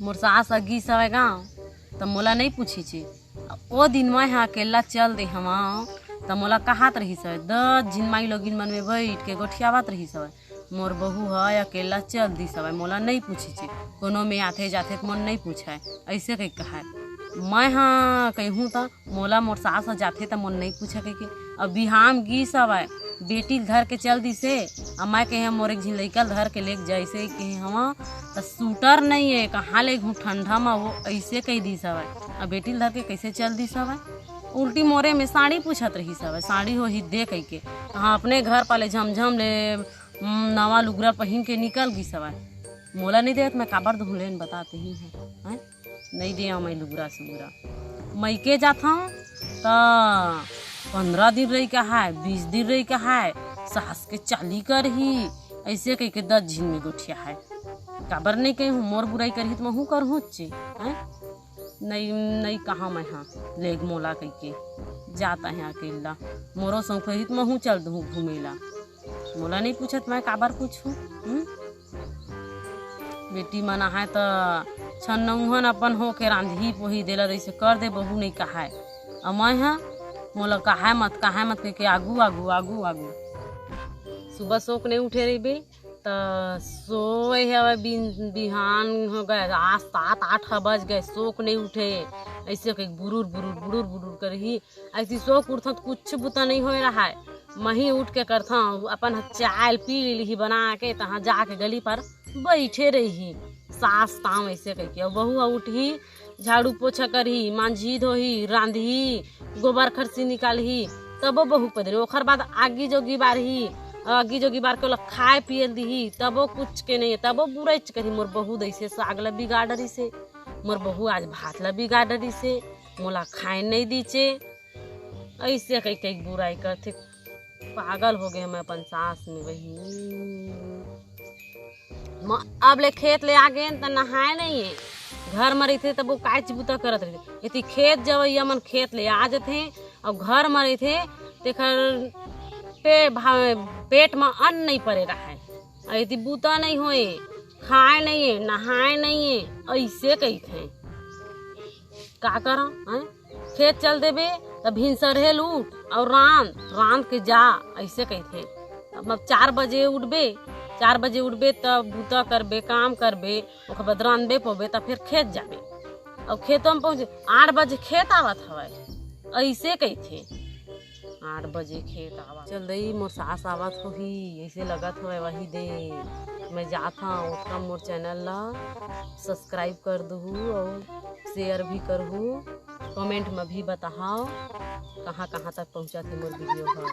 मोर सास अगी सवे गाँव तो मोला नहीं पूछी ची। ओ दिन मैं हाँ अकेला चल दे हम तो मोला कहात रही सवे 10 झिनमाई लोगिन मन में बैठ के गोठियावत रही सवे मोर बहू है अकेला चल दी सवे मोला नहीं पूछी ची। कोनो में आते जाते तो मन नहीं पूछा ऐसे कहीं कहा मैं हाँ कहूँ तो मोला मोर सास जाते तो मन नहीं पूछा कहीं अब बिहाम गी सवे बेटी धर के चल दी से अब मैं कहे मोर एक झिन लइका धर के लेके जैसे कहे हम तो सूटर नहीं है कहाँ ले घूँ ठंडा में वो ऐसे कही दी सवे अब बेटी धर के कैसे चल दी सवे उल्टी मोरे में साड़ी पूछत रही सवे साड़ी हो ही दे कही के हाँ अपने घर पाले झमझम ले नवा लुगरा पहन के निकल गई सवे मोला नहीं देत मैं काबर धुले बताते ही हूँ नहीं दिया मैं लुगरा सुगरा मैं के जाता हूँ तो 15 दिन रही का है 20 दिन रही का है सास के चाली कर ही ऐसे कह के 10 झीन में गोठिया है काबर नहीं कही हूँ मोर बुराई करही तो मैं हूँ कर हूँ नहीं नहीं कहा मैं हाँ लेग मोला कह के जाता है अकेला मोरो शौक है तो मैं हूँ चल दूँ घूमेला मोला नहीं पूछत मैं काबर पूछूँ बेटी मना है तो छन्नौहन अपन हो के रांधी पोही देला जैसे कर दे बहू नहीं कहा है और मैं हाँ मोला कहा मत के आगू आगू आगू आगू सुबह सोक नहीं उठे रही बे तो सोए है बिहान हो गए आज 7-8 बज गए सोक नहीं उठे ऐसे कहीं बुरुर बुरुर बुरुर बुरुर कर ही ऐसी सोक उठता तो कुछ बुता नहीं हो रहा है मैं ही उठ के करता हूँ अपन चाय पी ली बना के तहाँ जाके गली पर बैठे रही सास ताम ऐसे कह के बहू उठी झाड़ू पोछा करही मांझी धोही रांधी गोबर खरसी निकालही तबो बहू पदरी ओखर बाद आगी जोगी बार के खाए पिए दी तबो कुछ के नहीं तबो बुराई करी मोर बहू दैसे साग ला बिगाड़ रही से मोर बहू आज भात ला बिगाड़ रही से मोला खाए नहीं दीचे ऐसे कई कई बुराई करते पागल हो गए मैं अपन सास में वही अब ले खेत ले आ गए तो नहाए नहीं है घर में रही थे तब वो काच बुता करत रहे इतनी खेत जवैया मन खेत ले आ जाते और घर में रही थे तेखर पेट में अन्न नहीं पड़े रहा है इतनी बुता नहीं होए खाए नहीं है नहाए नहीं है ऐसे कही थे का करा खेत चल देबे तब भिनसरे लूट और रांध के जा ऐसे कही थे अब 4 बजे उठबे तब बूता करबे काम करबे ओकर बाद रांधबे पोबे तब फिर खेत जाबे और खेतों में पहुँचे 8 बजे खेत आवत हवे ऐसे कही थे 8 बजे खेत आवत चल रही मोर सास आवत होही ऐसे लगत हवे वही दे मैं जाता हूँ उसका मोर चैनल ला सब्सक्राइब कर दहू और शेयर भी करहू कमेंट में भी बताओ कहाँ तक पहुँचा थे मोर वीडियो है।